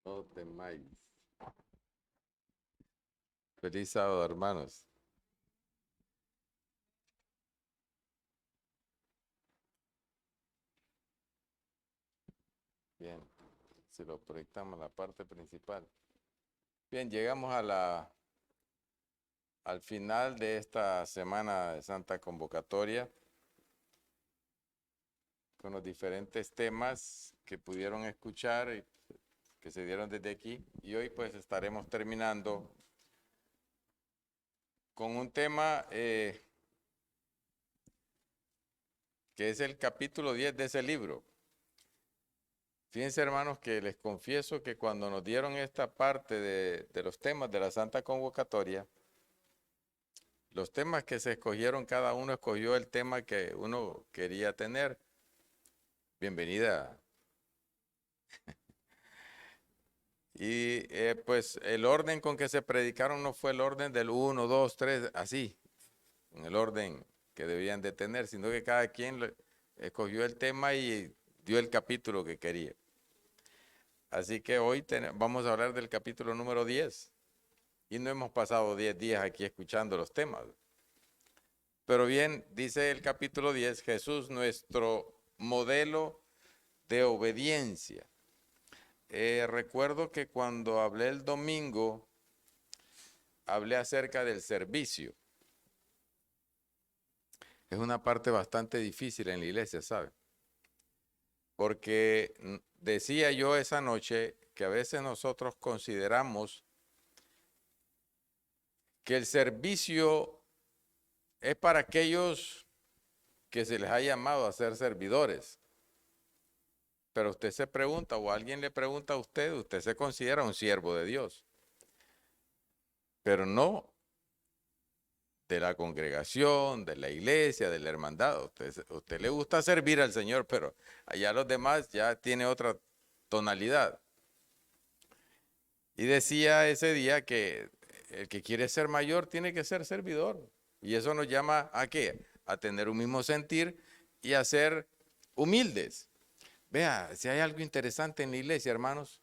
No temáis. Feliz sábado, hermanos. Bien, si lo proyectamos a la parte principal. Bien, llegamos al final de esta semana de Santa Convocatoria con los diferentes temas que pudieron escuchar y que se dieron desde aquí. Y hoy pues estaremos terminando con un tema que es el capítulo 10 de ese libro. Fíjense, hermanos, que les confieso que cuando nos dieron esta parte de los temas de la Santa Convocatoria, los temas que se escogieron, cada uno escogió el tema que uno quería tener. Bienvenida. Y pues el orden con que se predicaron no fue el orden del 1, 2, 3, así, en el orden que debían de tener, sino que cada quien escogió el tema y dio el capítulo que quería. Así que hoy vamos a hablar del capítulo número 10. Y no hemos pasado 10 días aquí escuchando los temas. Pero bien, dice el capítulo 10, Jesús nuestro modelo de obediencia. Recuerdo que cuando hablé el domingo, hablé acerca del servicio. Es una parte bastante difícil en la iglesia, ¿sabe? Porque decía yo esa noche que a veces nosotros consideramos que el servicio es para aquellos que se les ha llamado a ser servidores. Pero usted se pregunta o alguien le pregunta a usted, usted se considera un siervo de Dios, pero no de la congregación, de la iglesia, de la hermandad. Usted le gusta servir al Señor, pero allá los demás ya tiene otra tonalidad. Y decía ese día que el que quiere ser mayor tiene que ser servidor. Y eso nos llama ¿a qué? A tener un mismo sentir y a ser humildes. Vea, si hay algo interesante en la iglesia, hermanos,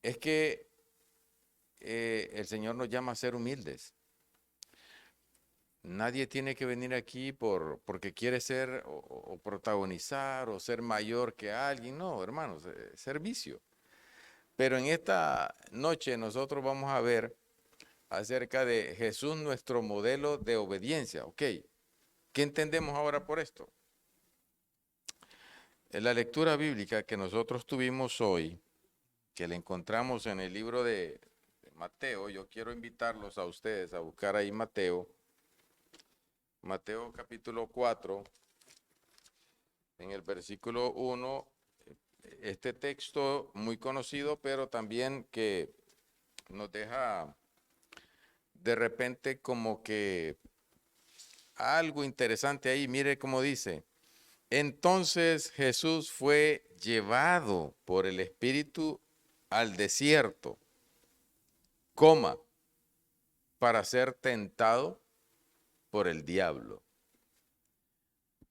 es que el Señor nos llama a ser humildes. Nadie tiene que venir aquí porque quiere ser o protagonizar o ser mayor que alguien. No, hermanos, servicio. Pero en esta noche nosotros vamos a ver acerca de Jesús, nuestro modelo de obediencia. Ok, ¿qué entendemos ahora por esto? En la lectura bíblica que nosotros tuvimos hoy, que la encontramos en el libro de Mateo, yo quiero invitarlos a ustedes a buscar ahí Mateo capítulo 4, en el versículo 1, este texto muy conocido, pero también que nos deja de repente como que algo interesante ahí. Mire cómo dice: entonces Jesús fue llevado por el Espíritu al desierto, coma, para ser tentado por el diablo.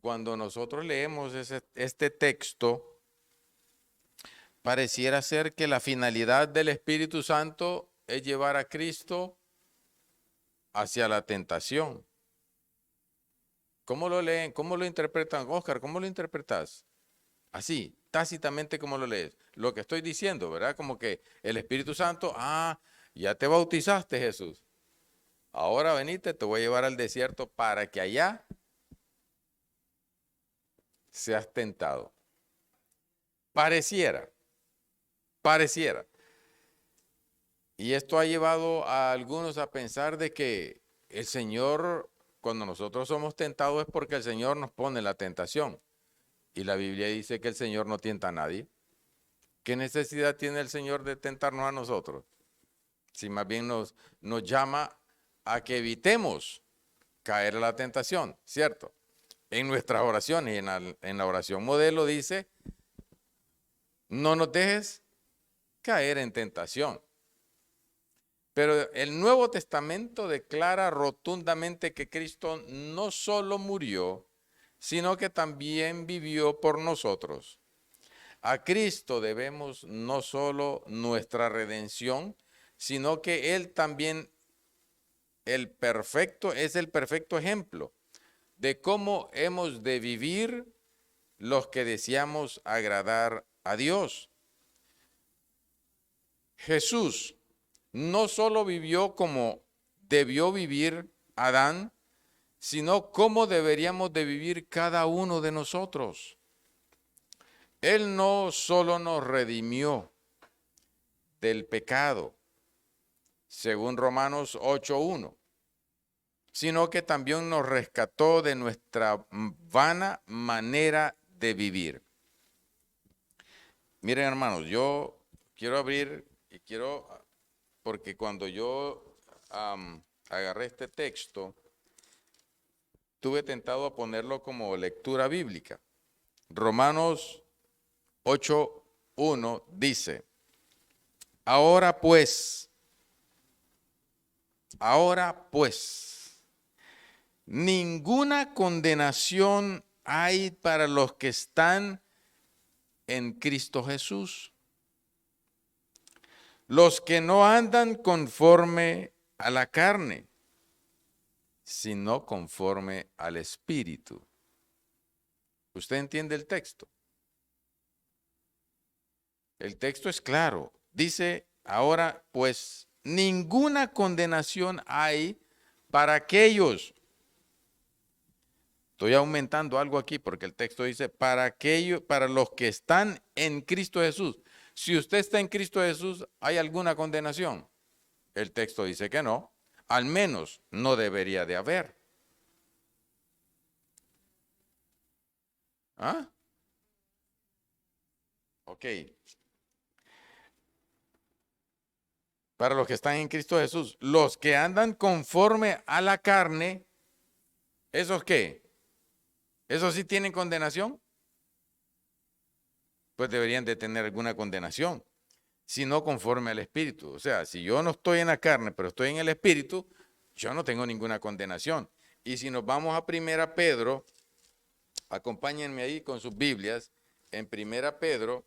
Cuando nosotros leemos este texto, pareciera ser que la finalidad del Espíritu Santo es llevar a Cristo hacia la tentación. ¿Cómo lo leen? ¿Cómo lo interpretan? Oscar, ¿cómo lo interpretas? Así, tácitamente como lo lees. Lo que estoy diciendo, ¿verdad? Como que el Espíritu Santo, ya te bautizaste, Jesús. Ahora venite, te voy a llevar al desierto para que allá seas tentado. Pareciera, pareciera. Y esto ha llevado a algunos a pensar de que el Señor, cuando nosotros somos tentados, es porque el Señor nos pone la tentación. Y la Biblia dice que el Señor no tienta a nadie. ¿Qué necesidad tiene el Señor de tentarnos a nosotros? Si más bien nos llama a que evitemos caer en la tentación, ¿cierto? En nuestras oraciones, en la oración modelo dice, no nos dejes caer en tentación. Pero el Nuevo Testamento declara rotundamente que Cristo no solo murió, sino que también vivió por nosotros. A Cristo debemos no solo nuestra redención, sino que Él también es el perfecto ejemplo de cómo hemos de vivir los que deseamos agradar a Dios. Jesús no solo vivió como debió vivir Adán, sino cómo deberíamos de vivir cada uno de nosotros. Él no solo nos redimió del pecado, según Romanos 8:1, sino que también nos rescató de nuestra vana manera de vivir. Miren, hermanos, yo quiero abrir y porque cuando yo agarré este texto, tuve tentado a ponerlo como lectura bíblica. Romanos 8:1 dice, ahora pues, ninguna condenación hay para los que están en Cristo Jesús, los que no andan conforme a la carne, sino conforme al Espíritu. ¿Usted entiende el texto? El texto es claro. Dice, ahora pues, ninguna condenación hay para aquellos. Estoy aumentando algo aquí porque el texto dice, para los que están en Cristo Jesús. Si usted está en Cristo Jesús, ¿hay alguna condenación? El texto dice que no. Al menos no debería de haber. ¿Ah? Ok. Para los que están en Cristo Jesús, los que andan conforme a la carne, ¿esos qué? ¿Esos sí tienen condenación? Pues deberían de tener alguna condenación, si no conforme al Espíritu. O sea, si yo no estoy en la carne, pero estoy en el Espíritu, yo no tengo ninguna condenación. Y si nos vamos a 1 Pedro, acompáñenme ahí con sus Biblias, en 1 Pedro,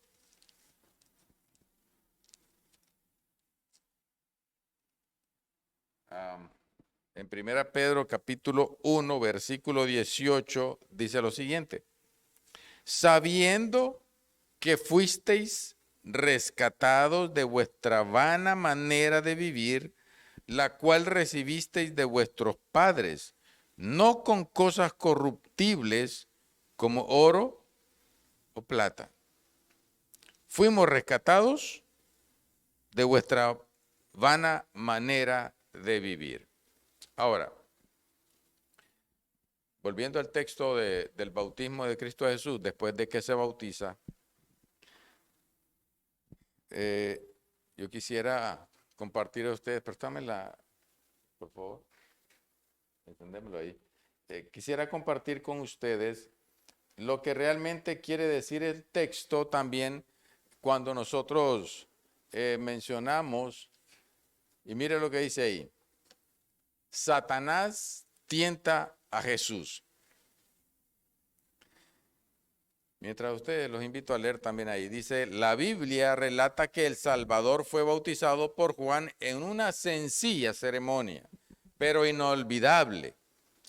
en 1 Pedro capítulo 1, versículo 18, dice lo siguiente, sabiendo que fuisteis rescatados de vuestra vana manera de vivir, la cual recibisteis de vuestros padres, no con cosas corruptibles como oro o plata. Fuimos rescatados de vuestra vana manera de vivir. Ahora, volviendo al texto del bautismo de Cristo Jesús, después de que se bautiza, yo quisiera compartir a ustedes, préstamela, por favor, entendémoslo ahí. Quisiera compartir con ustedes lo que realmente quiere decir el texto también cuando nosotros mencionamos, y mire lo que dice ahí, Satanás tienta a Jesús. Mientras ustedes los invito a leer también ahí, dice, la Biblia relata que el Salvador fue bautizado por Juan en una sencilla ceremonia, pero inolvidable,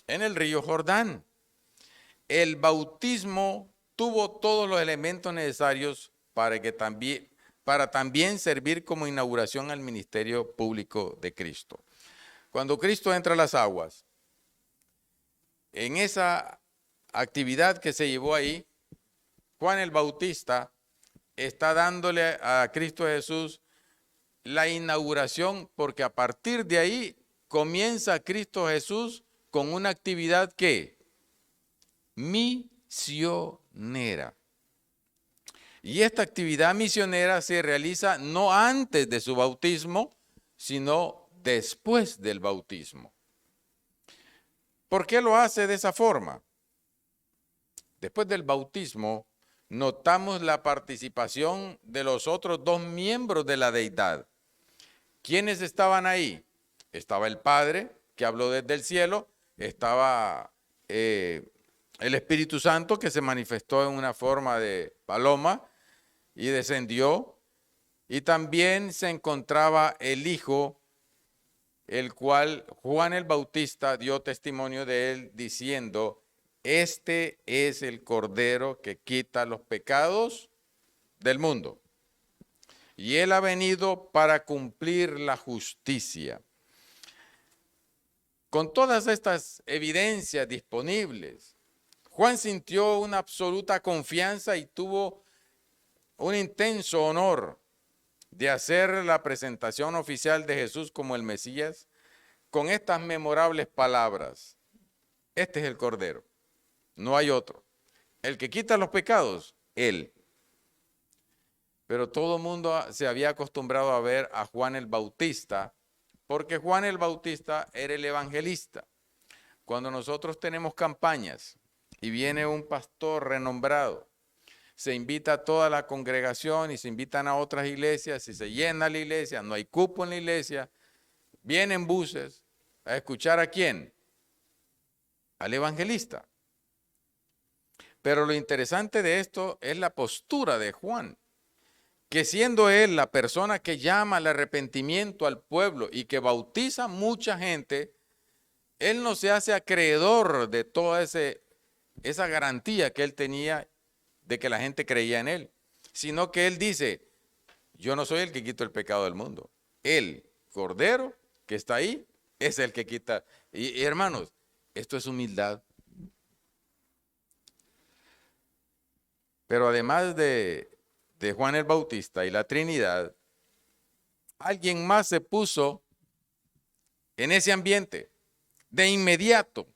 en el río Jordán. El bautismo tuvo todos los elementos necesarios para también servir como inauguración al ministerio público de Cristo. Cuando Cristo entra a las aguas, en esa actividad que se llevó ahí, Juan el Bautista está dándole a Cristo Jesús la inauguración, porque a partir de ahí comienza Cristo Jesús con una actividad que misionera. Y esta actividad misionera se realiza no antes de su bautismo, sino después del bautismo. ¿Por qué lo hace de esa forma? Después del bautismo, notamos la participación de los otros dos miembros de la deidad. ¿Quiénes estaban ahí? Estaba el Padre, que habló desde el cielo, estaba el Espíritu Santo, que se manifestó en una forma de paloma, y descendió, y también se encontraba el Hijo, el cual Juan el Bautista dio testimonio de él diciendo, este es el Cordero que quita los pecados del mundo. Y él ha venido para cumplir la justicia. Con todas estas evidencias disponibles, Juan sintió una absoluta confianza y tuvo un intenso honor de hacer la presentación oficial de Jesús como el Mesías con estas memorables palabras. Este es el Cordero, no hay otro. El que quita los pecados, Él. Pero todo el mundo se había acostumbrado a ver a Juan el Bautista, porque Juan el Bautista era el evangelista. Cuando nosotros tenemos campañas y viene un pastor renombrado, se invita a toda la congregación y se invitan a otras iglesias y se llena la iglesia, no hay cupo en la iglesia, vienen buses a escuchar ¿a quién? Al evangelista. Pero lo interesante de esto es la postura de Juan, que siendo él la persona que llama al arrepentimiento al pueblo y que bautiza mucha gente, él no se hace acreedor de toda esa garantía que él tenía de que la gente creía en él, sino que él dice, yo no soy el que quito el pecado del mundo. El Cordero que está ahí es el que quita. Y hermanos, esto es humildad. Pero además de Juan el Bautista y la Trinidad, alguien más se puso en ese ambiente de inmediato.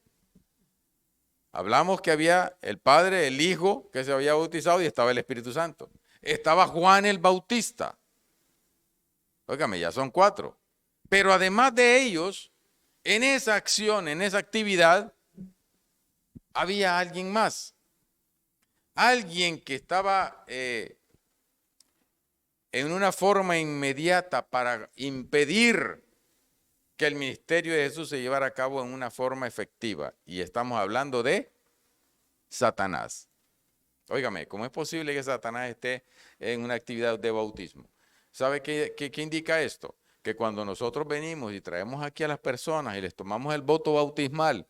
Hablamos que había el Padre, el Hijo que se había bautizado y estaba el Espíritu Santo. Estaba Juan el Bautista. Óigame, ya son 4. Pero además de ellos, en esa acción, en esa actividad, había alguien más. Alguien que estaba en una forma inmediata para impedir que el ministerio de Jesús se llevara a cabo en una forma efectiva. Y estamos hablando de Satanás. Óigame, ¿cómo es posible que Satanás esté en una actividad de bautismo? ¿Sabe qué indica esto? Que cuando nosotros venimos y traemos aquí a las personas y les tomamos el voto bautismal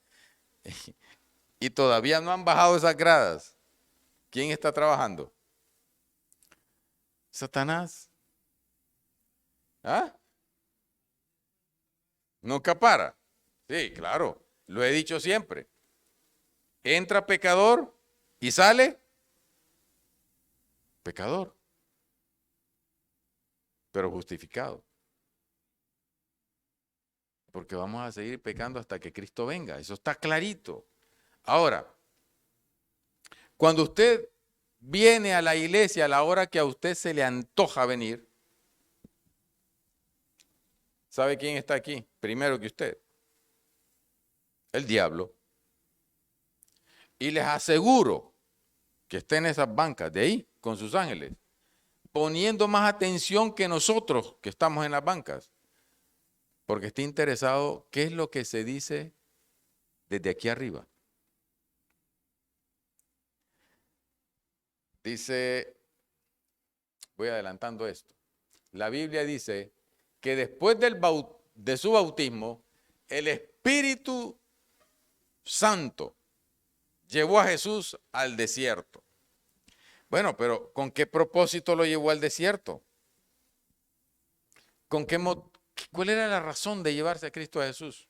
y todavía no han bajado esas gradas, ¿quién está trabajando? Satanás. ¿Ah? Nunca para. Sí, claro, lo he dicho siempre. Entra pecador y sale pecador, pero justificado. Porque vamos a seguir pecando hasta que Cristo venga. Eso está clarito. Ahora, cuando usted viene a la iglesia a la hora que a usted se le antoja venir, ¿sabe quién está aquí? Primero que usted. El diablo. Y les aseguro que esté en esas bancas de ahí con sus ángeles, poniendo más atención que nosotros que estamos en las bancas, porque está interesado qué es lo que se dice desde aquí arriba. Dice, voy adelantando esto, la Biblia dice que después de su bautismo, el Espíritu Santo llevó a Jesús al desierto. Bueno, pero ¿con qué propósito lo llevó al desierto? ¿Cuál era la razón de llevarse a Cristo a Jesús?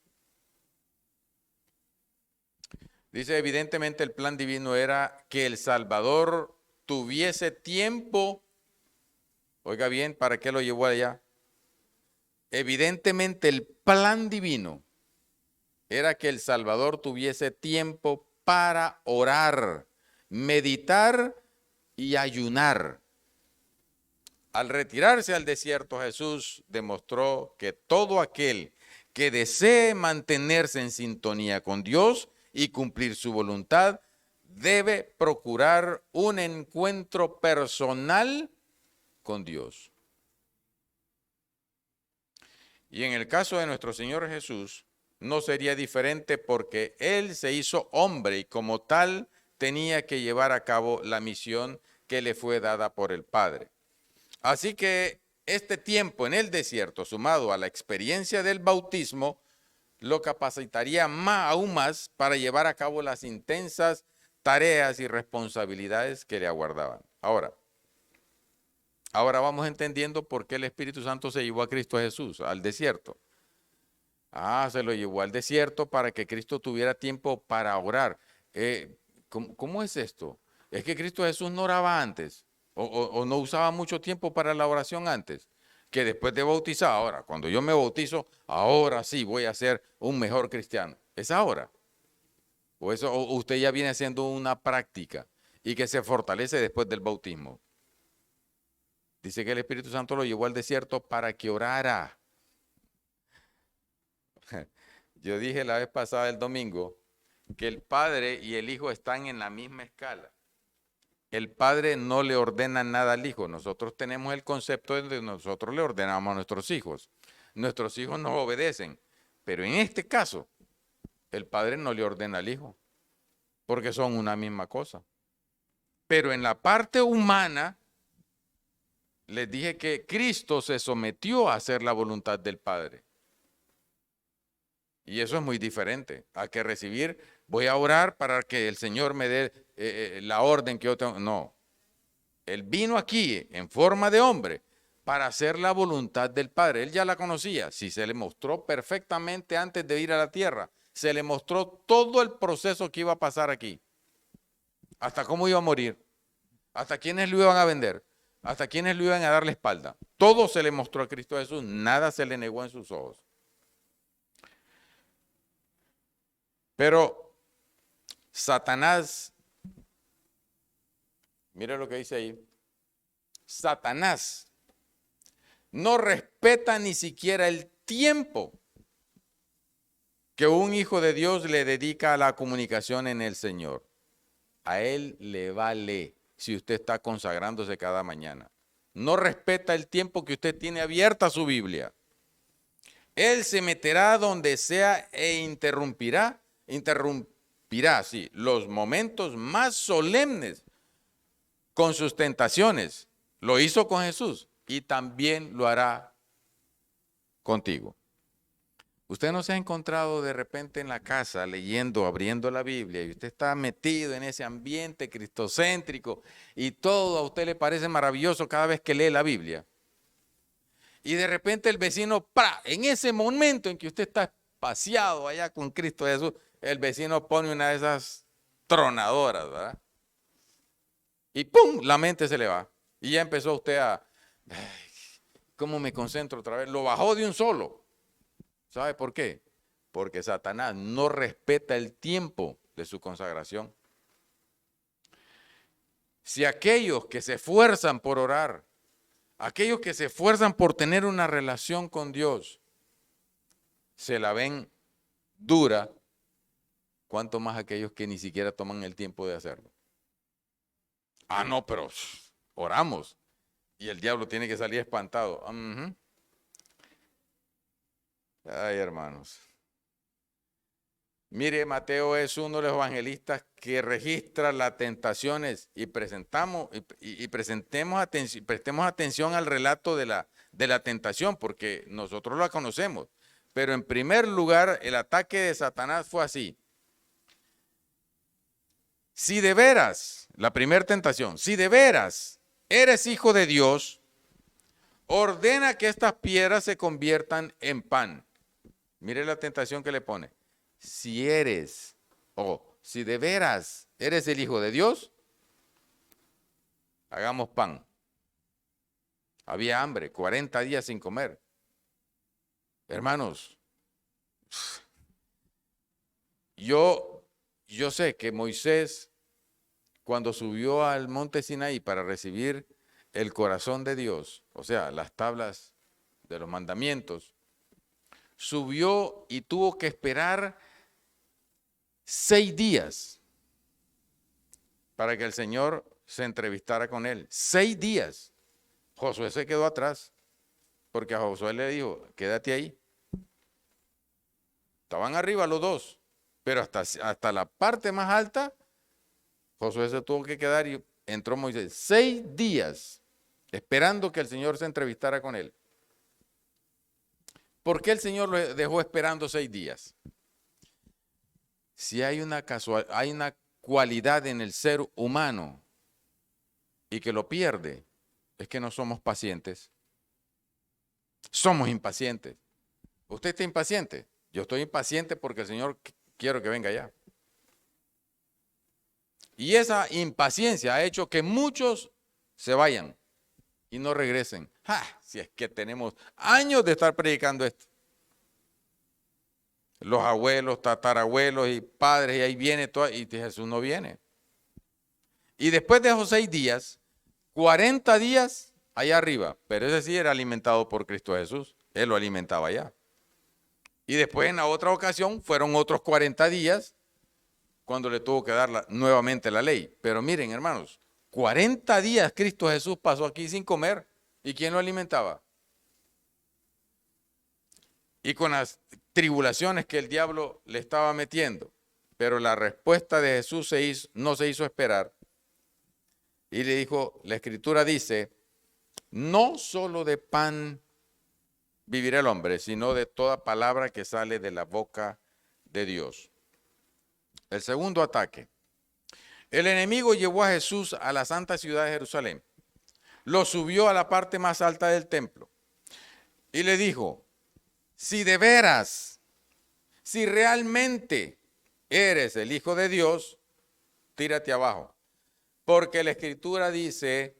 Dice, evidentemente el plan divino era que el Salvador tuviese tiempo. Oiga bien, ¿para qué lo llevó allá? Evidentemente el plan divino era que el Salvador tuviese tiempo para orar, meditar y ayunar. Al retirarse al desierto, Jesús demostró que todo aquel que desee mantenerse en sintonía con Dios y cumplir su voluntad, debe procurar un encuentro personal con Dios. Y en el caso de nuestro Señor Jesús, no sería diferente porque Él se hizo hombre y como tal tenía que llevar a cabo la misión que le fue dada por el Padre. Así que este tiempo en el desierto, sumado a la experiencia del bautismo, lo capacitaría aún más para llevar a cabo las intensas tareas y responsabilidades que le aguardaban. Ahora vamos entendiendo por qué el Espíritu Santo se llevó a Cristo Jesús al desierto. Se lo llevó al desierto para que Cristo tuviera tiempo para orar. ¿Cómo es esto? ¿Es que Cristo Jesús no oraba antes? ¿O no usaba mucho tiempo para la oración antes? Que después de bautizar, ahora, cuando yo me bautizo, ahora sí voy a ser un mejor cristiano. ¿Es ahora? ¿O usted ya viene haciendo una práctica y que se fortalece después del bautismo? Dice que el Espíritu Santo lo llevó al desierto para que orara. Yo dije la vez pasada, el domingo, que el Padre y el Hijo están en la misma escala. El Padre no le ordena nada al Hijo. Nosotros tenemos el concepto de que nosotros le ordenamos a nuestros hijos. Nuestros hijos nos obedecen. Pero en este caso, el Padre no le ordena al Hijo, porque son una misma cosa. Pero en la parte humana, les dije que Cristo se sometió a hacer la voluntad del Padre. Y eso es muy diferente a que recibir, voy a orar para que el Señor me dé la orden que yo tengo. No, Él vino aquí en forma de hombre para hacer la voluntad del Padre. Él ya la conocía, si se le mostró perfectamente antes de ir a la tierra. Se le mostró todo el proceso que iba a pasar aquí. Hasta cómo iba a morir, hasta quiénes lo iban a vender, hasta quiénes lo iban a dar la espalda. Todo se le mostró a Cristo Jesús, nada se le negó en sus ojos. Pero Satanás, mire lo que dice ahí, Satanás no respeta ni siquiera el tiempo que un hijo de Dios le dedica a la comunicación en el Señor. A él le vale si usted está consagrándose cada mañana. No respeta el tiempo que usted tiene abierta su Biblia. Él se meterá donde sea e interrumpirá los momentos más solemnes con sus tentaciones. Lo hizo con Jesús y también lo hará contigo. Usted no se ha encontrado de repente en la casa leyendo, abriendo la Biblia y usted está metido en ese ambiente cristocéntrico y todo a usted le parece maravilloso cada vez que lee la Biblia. Y de repente el vecino, en ese momento en que usted está paseado allá con Cristo Jesús, el vecino pone una de esas tronadoras, ¿verdad? Y ¡pum! La mente se le va. Y ya empezó usted ¿cómo me concentro otra vez? Lo bajó de un solo. ¿Sabe por qué? Porque Satanás no respeta el tiempo de su consagración. Si aquellos que se esfuerzan por orar, aquellos que se esfuerzan por tener una relación con Dios, se la ven dura, ¿cuánto más aquellos que ni siquiera toman el tiempo de hacerlo? No, pero oramos y el diablo tiene que salir espantado. Ay, hermanos. Mire, Mateo es uno de los evangelistas que registra las tentaciones y prestemos atención al relato de la tentación, porque nosotros la conocemos. Pero en primer lugar, el ataque de Satanás fue así. Si de veras, la primera tentación, si de veras eres hijo de Dios, ordena que estas piedras se conviertan en pan. Mire la tentación que le pone. Si eres, si de veras eres el hijo de Dios, hagamos pan. Había hambre, 40 días sin comer. Hermanos, yo sé que Moisés, cuando subió al monte Sinaí para recibir el corazón de Dios, o sea, las tablas de los mandamientos, subió y tuvo que esperar 6 días para que el Señor se entrevistara con él. 6 días. Josué se quedó atrás, porque a Josué le dijo, quédate ahí. Estaban arriba los dos, pero hasta la parte más alta, Josué se tuvo que quedar y entró Moisés 6 días esperando que el Señor se entrevistara con él. ¿Por qué el Señor lo dejó esperando 6 días? Si hay una cualidad en el ser humano y que lo pierde, es que no somos pacientes. Somos impacientes. ¿Usted está impaciente? Yo estoy impaciente porque el Señor quiero que venga ya. Y esa impaciencia ha hecho que muchos se vayan y no regresen. Si es que tenemos años de estar predicando esto. Los abuelos, tatarabuelos y padres, y ahí viene todo, y Jesús no viene. Y después de esos 6 días, 40 días allá arriba, pero ese sí era alimentado por Cristo Jesús. Él lo alimentaba allá. Y después en la otra ocasión fueron otros 40 días cuando le tuvo que dar nuevamente la ley. Pero miren, hermanos, 40 días Cristo Jesús pasó aquí sin comer. ¿Y quién lo alimentaba? Y con las tribulaciones que el diablo le estaba metiendo. Pero la respuesta de Jesús no se hizo esperar. Y le dijo, la Escritura dice, no solo de pan vivirá el hombre, sino de toda palabra que sale de la boca de Dios. El segundo ataque. El enemigo llevó a Jesús a la santa ciudad de Jerusalén. Lo subió a la parte más alta del templo y le dijo, si de veras, si realmente eres el Hijo de Dios, tírate abajo. Porque la Escritura dice,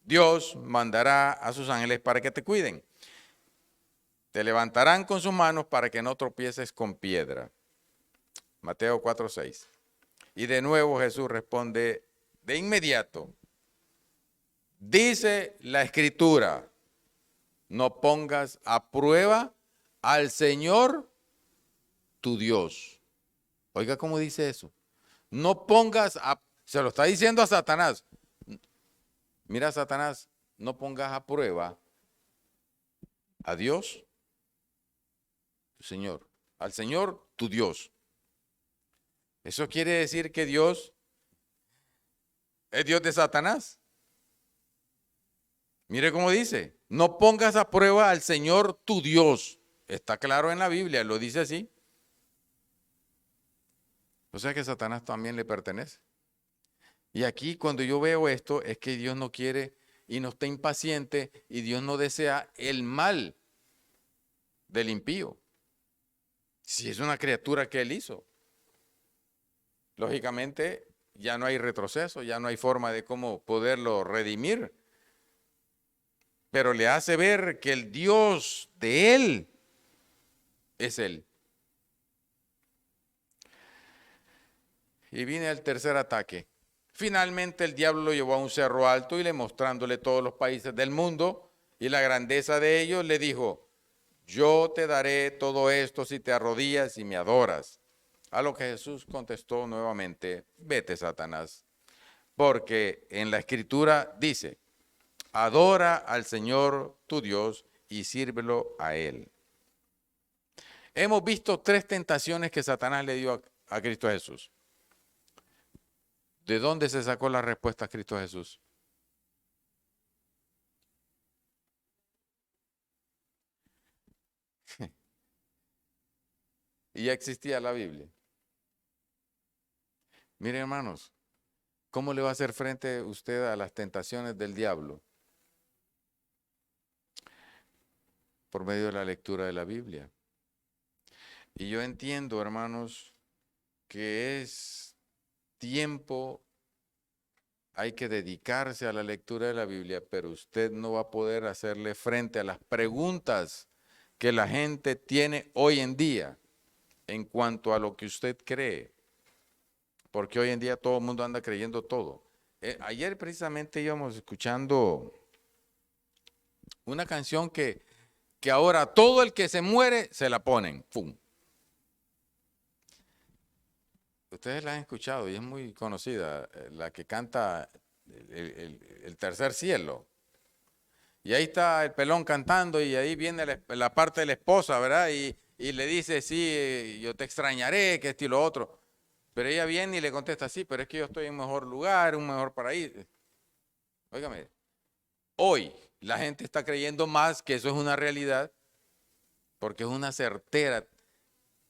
Dios mandará a sus ángeles para que te cuiden. Te levantarán con sus manos para que no tropieces con piedra. Mateo 4:6. Y de nuevo Jesús responde de inmediato. Dice la Escritura, no pongas a prueba al Señor tu Dios. Oiga cómo dice eso. No pongas se lo está diciendo a Satanás. Mira, Satanás, no pongas a prueba a Dios, tu Señor, al Señor tu Dios. Eso quiere decir que Dios es Dios de Satanás. Mire cómo dice, no pongas a prueba al Señor tu Dios. Está claro en la Biblia, lo dice así. O sea que Satanás también le pertenece. Y aquí cuando yo veo esto es que Dios no quiere y no está impaciente y Dios no desea el mal del impío. Si es una criatura que Él hizo. Lógicamente ya no hay retroceso, ya no hay forma de cómo poderlo redimir. Pero le hace ver que el Dios de Él es Él. Y viene el tercer ataque. Finalmente el diablo lo llevó a un cerro alto y mostrándole todos los países del mundo y la grandeza de ellos, le dijo, yo te daré todo esto si te arrodillas y me adoras. A lo que Jesús contestó nuevamente, vete, Satanás, porque en la Escritura dice, adora al Señor tu Dios y sírvelo a Él. Hemos visto 3 tentaciones que Satanás le dio a Cristo Jesús. ¿De dónde se sacó la respuesta a Cristo Jesús? Y ya existía la Biblia. Miren, hermanos, ¿cómo le va a hacer frente usted a las tentaciones del diablo? Por medio de la lectura de la Biblia. Y yo entiendo, hermanos, que es tiempo, hay que dedicarse a la lectura de la Biblia, pero usted no va a poder hacerle frente a las preguntas que la gente tiene hoy en día en cuanto a lo que usted cree. Porque hoy en día todo el mundo anda creyendo todo. Ayer precisamente íbamos escuchando una canción que ahora todo el que se muere se la ponen. ¡Pum! Ustedes la han escuchado y es muy conocida, la que canta el tercer cielo. Y ahí está el pelón cantando y ahí viene la parte de la esposa, ¿verdad? Y le dice, sí, yo te extrañaré, que esto y lo otro. Pero ella viene y le contesta, sí, pero es que yo estoy en un mejor lugar, un mejor paraíso. Óigame, hoy la gente está creyendo más que eso es una realidad porque es una certera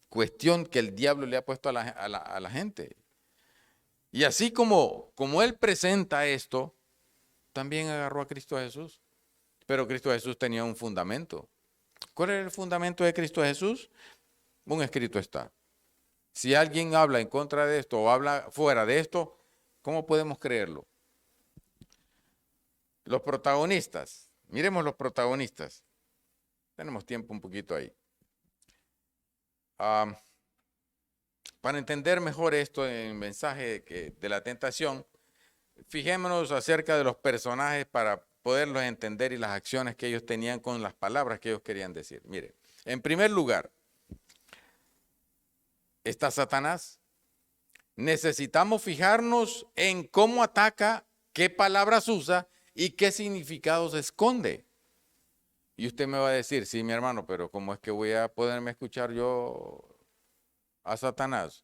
cuestión que el diablo le ha puesto a la gente. Y así como él presenta esto, también agarró a Cristo Jesús. Pero Cristo Jesús tenía un fundamento. ¿Cuál era el fundamento de Cristo Jesús? Un escrito está. Si alguien habla en contra de esto o habla fuera de esto, ¿cómo podemos creerlo? Los protagonistas. Miremos los protagonistas. Tenemos tiempo un poquito ahí. Para entender mejor esto en el mensaje de la tentación, fijémonos acerca de los personajes para poderlos entender y las acciones que ellos tenían con las palabras que ellos querían decir. Mire, en primer lugar, está Satanás. Necesitamos fijarnos en cómo ataca, qué palabras usa y qué significados esconde. Y usted me va a decir, sí, mi hermano, pero ¿cómo es que voy a poderme escuchar yo a Satanás?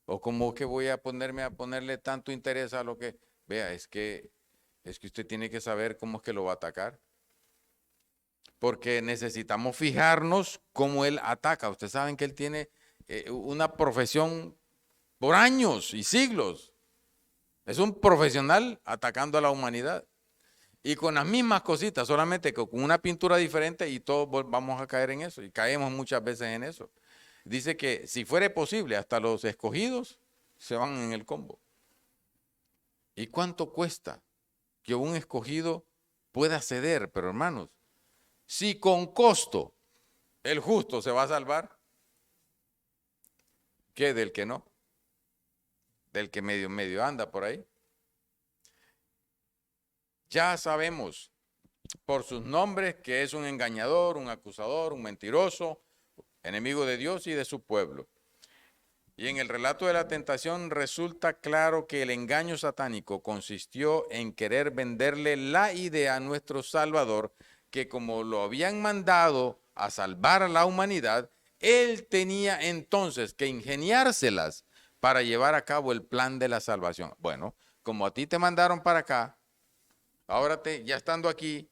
¿O cómo es que voy a ponerle tanto interés a lo que... Vea, es que usted tiene que saber cómo es que lo va a atacar. Porque necesitamos fijarnos cómo él ataca. Ustedes saben que él tiene una profesión por años y siglos. Es un profesional atacando a la humanidad. Y con las mismas cositas, solamente que con una pintura diferente y todos vamos a caer en eso. Y caemos muchas veces en eso. Dice que si fuera posible, hasta los escogidos se van en el combo. ¿Y cuánto cuesta que un escogido pueda ceder? Pero hermanos, si con costo el justo se va a salvar, ¿qué del que no? Del que medio anda por ahí. Ya sabemos por sus nombres que es un engañador, un acusador, un mentiroso, enemigo de Dios y de su pueblo. Y en el relato de la tentación resulta claro que el engaño satánico consistió en querer venderle la idea a nuestro Salvador que como lo habían mandado a salvar a la humanidad, él tenía entonces que ingeniárselas para llevar a cabo el plan de la salvación. Bueno, como a ti te mandaron para acá, ahora ya estando aquí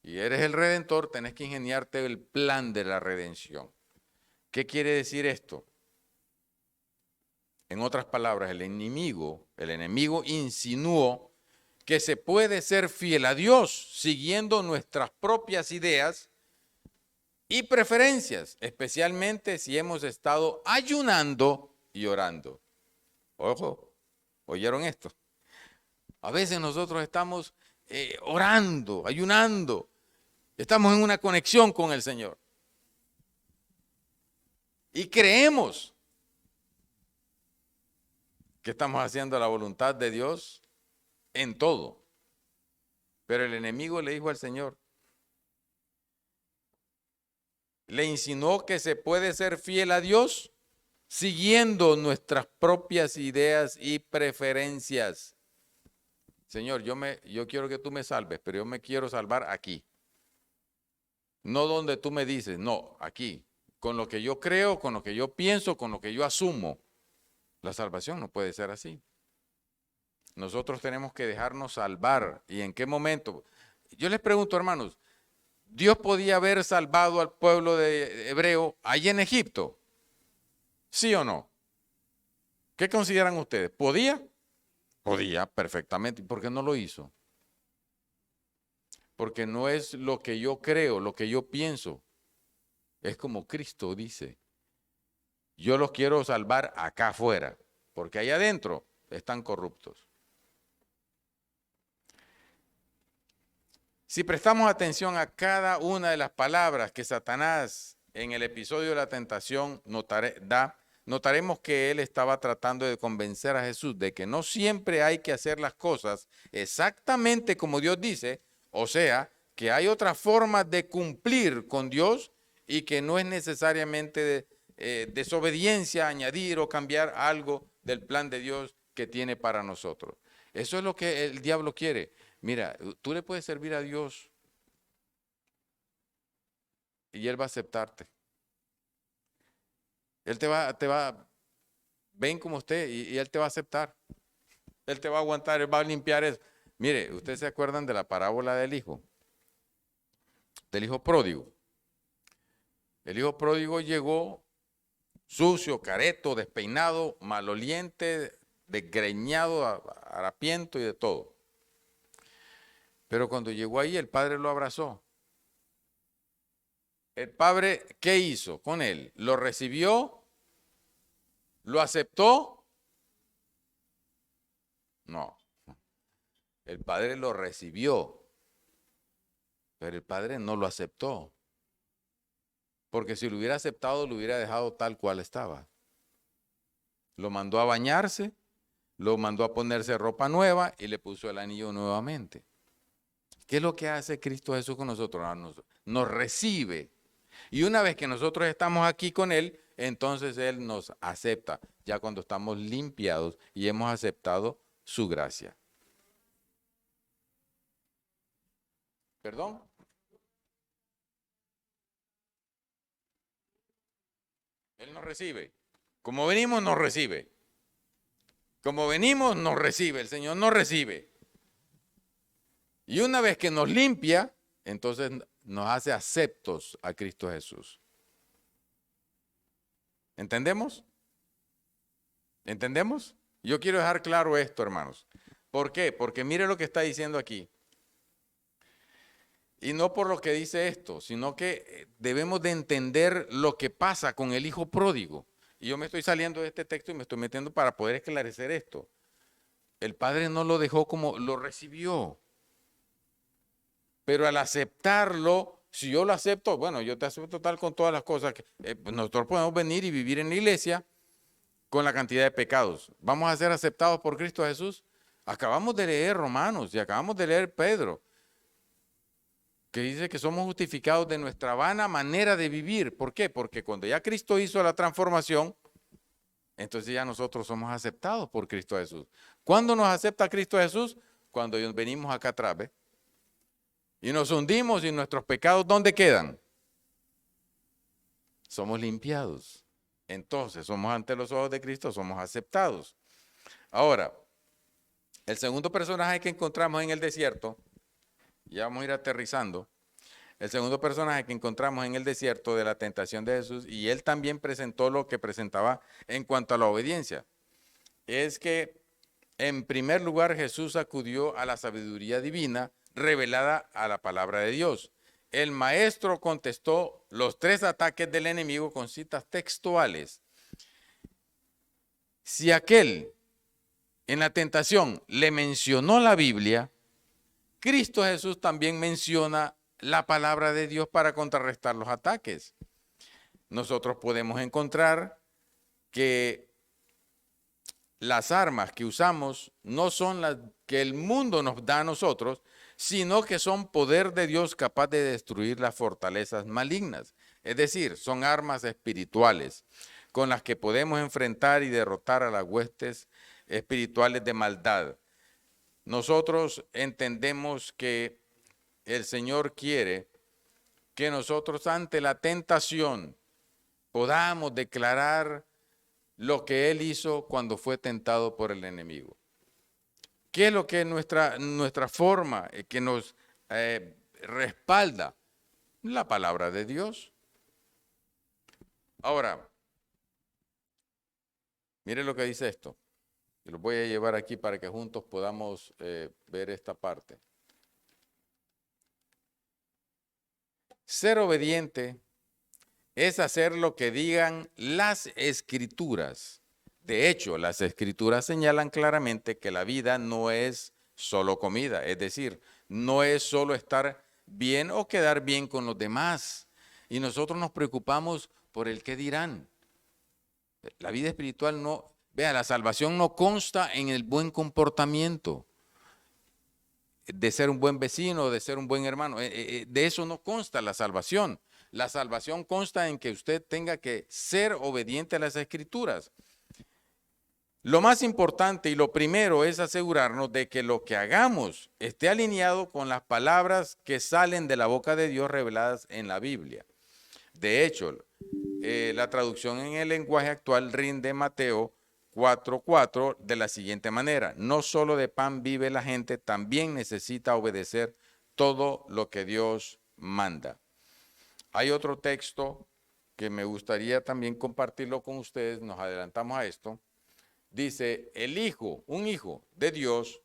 y eres el redentor, tenés que ingeniarte el plan de la redención. ¿Qué quiere decir esto? En otras palabras, el enemigo insinuó que se puede ser fiel a Dios siguiendo nuestras propias ideas y preferencias, especialmente si hemos estado ayunando y orando. Ojo, ¿oyeron esto? A veces nosotros estamos orando, ayunando, estamos en una conexión con el Señor y creemos que estamos haciendo la voluntad de Dios en todo. Pero el enemigo le dijo al Señor, le insinuó que se puede ser fiel a Dios siguiendo nuestras propias ideas y preferencias. Señor, yo quiero que tú me salves, pero yo me quiero salvar aquí. No donde tú me dices, no, aquí. Con lo que yo creo, con lo que yo pienso, con lo que yo asumo. La salvación no puede ser así. Nosotros tenemos que dejarnos salvar. ¿Y en qué momento? Yo les pregunto, hermanos, ¿Dios podía haber salvado al pueblo de hebreo allí en Egipto? ¿Sí o no? ¿Qué consideran ustedes? ¿Podía? Podía perfectamente. ¿Por qué no lo hizo? Porque no es lo que yo creo, lo que yo pienso. Es como Cristo dice. Yo los quiero salvar acá afuera, porque allá adentro están corruptos. Si prestamos atención a cada una de las palabras que Satanás en el episodio de la tentación notaremos que él estaba tratando de convencer a Jesús de que no siempre hay que hacer las cosas exactamente como Dios dice, o sea, que hay otras formas de cumplir con Dios y que no es necesariamente desobediencia añadir o cambiar algo del plan de Dios que tiene para nosotros. Eso es lo que el diablo quiere. Mira, tú le puedes servir a Dios y Él va a aceptarte. Él ven como usted y Él te va a aceptar. Él te va a aguantar, Él va a limpiar eso. Mire, ¿ustedes se acuerdan de la parábola del hijo pródigo? El hijo pródigo llegó sucio, careto, despeinado, maloliente, desgreñado, harapiento y de todo. Pero cuando llegó ahí, el padre lo abrazó. El padre, ¿qué hizo con él? ¿Lo recibió? ¿Lo aceptó? No. El padre lo recibió, pero el padre no lo aceptó. Porque si lo hubiera aceptado, lo hubiera dejado tal cual estaba. Lo mandó a bañarse, lo mandó a ponerse ropa nueva y le puso el anillo nuevamente. ¿Qué es lo que hace Cristo Jesús con nosotros? Nos recibe. Y una vez que nosotros estamos aquí con Él, entonces Él nos acepta, ya cuando estamos limpiados y hemos aceptado su gracia. ¿Perdón? Él nos recibe. Como venimos, nos recibe. Como venimos, nos recibe. El Señor nos recibe. Y una vez que nos limpia, entonces nos hace aceptos a Cristo Jesús. ¿Entendemos? ¿Entendemos? Yo quiero dejar claro esto, hermanos. ¿Por qué? Porque mire lo que está diciendo aquí. Y no por lo que dice esto, sino que debemos de entender lo que pasa con el hijo pródigo. Y yo me estoy saliendo de este texto y me estoy metiendo para poder esclarecer esto. El padre no lo dejó como lo recibió. Pero al aceptarlo, si yo lo acepto, bueno, yo te acepto tal con todas las cosas. Pues nosotros podemos venir y vivir en la iglesia con la cantidad de pecados. ¿Vamos a ser aceptados por Cristo Jesús? Acabamos de leer Romanos y acabamos de leer Pedro, que dice que somos justificados de nuestra vana manera de vivir. ¿Por qué? Porque cuando ya Cristo hizo la transformación, entonces ya nosotros somos aceptados por Cristo Jesús. ¿Cuándo nos acepta Cristo Jesús? Cuando venimos acá atrás, ¿ve? Y nos hundimos y nuestros pecados, ¿dónde quedan? Somos limpiados. Entonces, somos ante los ojos de Cristo, somos aceptados. Ahora, el segundo personaje que encontramos en el desierto, ya vamos a ir aterrizando, el segundo personaje que encontramos en el desierto de la tentación de Jesús, y él también presentó lo que presentaba en cuanto a la obediencia, es que en primer lugar Jesús acudió a la sabiduría divina revelada a la palabra de Dios. El maestro contestó los 3 ataques del enemigo con citas textuales. Si aquel en la tentación le mencionó la Biblia, Cristo Jesús también menciona la palabra de Dios para contrarrestar los ataques. Nosotros podemos encontrar que las armas que usamos no son las que el mundo nos da a nosotros, sino que son poder de Dios capaz de destruir las fortalezas malignas. Es decir, son armas espirituales con las que podemos enfrentar y derrotar a las huestes espirituales de maldad. Nosotros entendemos que el Señor quiere que nosotros ante la tentación podamos declarar lo que Él hizo cuando fue tentado por el enemigo. ¿Qué es lo que es nuestra forma que nos respalda? La palabra de Dios. Ahora, mire lo que dice esto. Y lo voy a llevar aquí para que juntos podamos ver esta parte. Ser obediente es hacer lo que digan las escrituras. De hecho, las escrituras señalan claramente que la vida no es solo comida, es decir, no es solo estar bien o quedar bien con los demás. Y nosotros nos preocupamos por el qué dirán. La vida espiritual no, vea, la salvación no consta en el buen comportamiento, de ser un buen vecino, de ser un buen hermano. De eso no consta la salvación. La salvación consta en que usted tenga que ser obediente a las escrituras. Lo más importante y lo primero es asegurarnos de que lo que hagamos esté alineado con las palabras que salen de la boca de Dios reveladas en la Biblia. De hecho, la traducción en el lenguaje actual rinde Mateo 4:4 de la siguiente manera: no solo de pan vive la gente, también necesita obedecer todo lo que Dios manda. Hay otro texto que me gustaría también compartirlo con ustedes, nos adelantamos a esto. Dice, un hijo de Dios,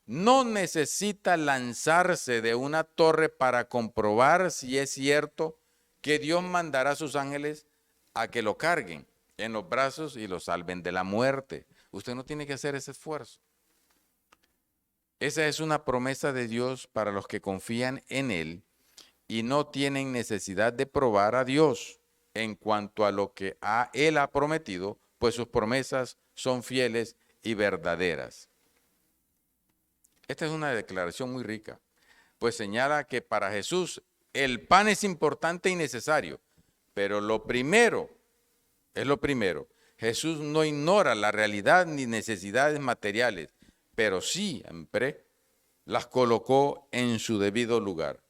no necesita lanzarse de una torre para comprobar si es cierto que Dios mandará a sus ángeles a que lo carguen en los brazos y lo salven de la muerte. Usted no tiene que hacer ese esfuerzo. Esa es una promesa de Dios para los que confían en Él y no tienen necesidad de probar a Dios en cuanto a lo que Él ha prometido, pues sus promesas son fieles y verdaderas. Esta es una declaración muy rica, pues señala que para Jesús el pan es importante y necesario, pero lo primero es lo primero. Jesús no ignora la realidad ni necesidades materiales, pero siempre las colocó en su debido lugar.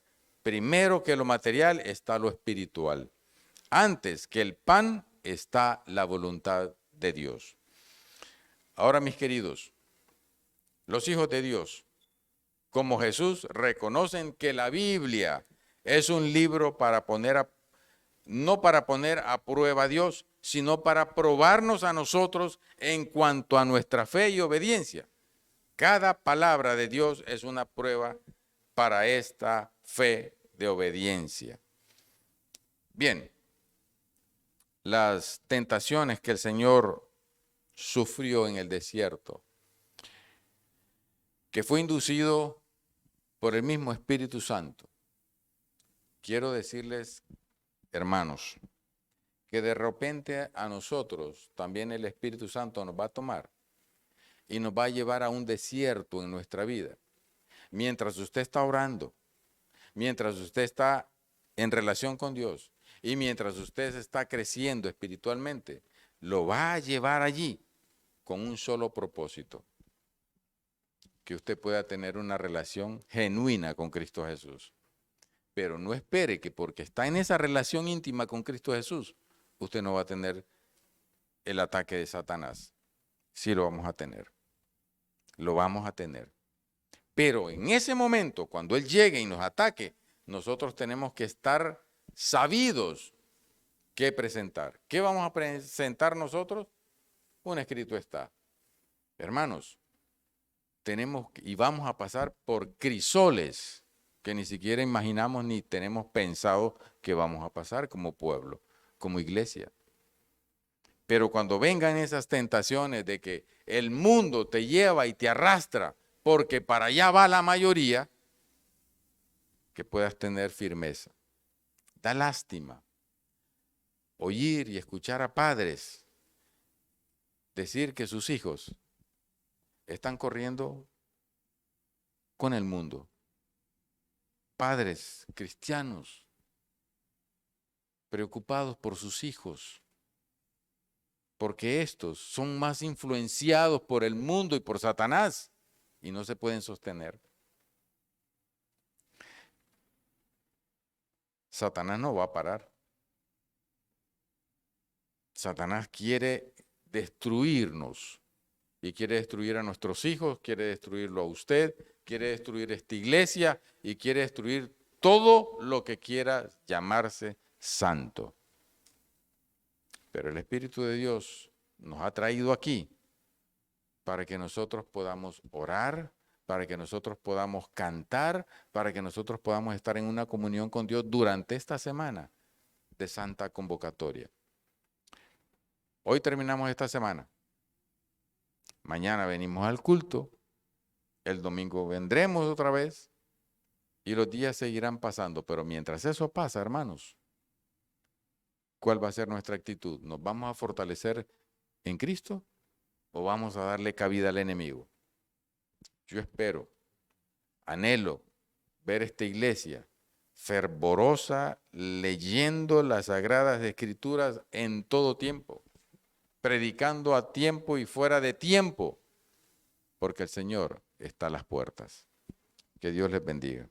Primero que lo material está lo espiritual. Antes que el pan está la voluntad de Dios. Ahora, mis queridos, los hijos de Dios, como Jesús, reconocen que la Biblia es un libro para no para poner a prueba a Dios, sino para probarnos a nosotros en cuanto a nuestra fe y obediencia. Cada palabra de Dios es una prueba para esta fe de obediencia. Bien, las tentaciones que el Señor sufrió en el desierto, que fue inducido por el mismo Espíritu Santo. Quiero decirles, hermanos, que de repente a nosotros también el Espíritu Santo nos va a tomar y nos va a llevar a un desierto en nuestra vida. Mientras usted está orando, mientras usted está en relación con Dios y mientras usted está creciendo espiritualmente, lo va a llevar allí con un solo propósito: que usted pueda tener una relación genuina con Cristo Jesús. Pero no espere que porque está en esa relación íntima con Cristo Jesús, usted no va a tener el ataque de Satanás. Sí lo vamos a tener. Lo vamos a tener. Pero en ese momento, cuando Él llegue y nos ataque, nosotros tenemos que estar sabidos qué presentar. ¿Qué vamos a presentar nosotros? Un escrito está. Hermanos, tenemos y vamos a pasar por crisoles que ni siquiera imaginamos ni tenemos pensado que vamos a pasar como pueblo, como iglesia. Pero cuando vengan esas tentaciones de que el mundo te lleva y te arrastra porque para allá va la mayoría, que puedas tener firmeza. Da lástima oír y escuchar a padres decir que sus hijos están corriendo con el mundo. Padres cristianos preocupados por sus hijos, porque estos son más influenciados por el mundo y por Satanás y no se pueden sostener. Satanás no va a parar. Satanás quiere destruirnos y quiere destruir a nuestros hijos, quiere destruirlo a usted, quiere destruir esta iglesia y quiere destruir todo lo que quiera llamarse santo. Pero el Espíritu de Dios nos ha traído aquí para que nosotros podamos orar, para que nosotros podamos cantar, para que nosotros podamos estar en una comunión con Dios durante esta semana de santa convocatoria. Hoy terminamos esta semana. Mañana venimos al culto. El domingo vendremos otra vez. Y los días seguirán pasando. Pero mientras eso pasa, hermanos, ¿cuál va a ser nuestra actitud? ¿Nos vamos a fortalecer en Cristo o vamos a darle cabida al enemigo? Yo espero, anhelo ver esta iglesia fervorosa, leyendo las Sagradas Escrituras en todo tiempo, predicando a tiempo y fuera de tiempo, porque el Señor está a las puertas. Que Dios les bendiga.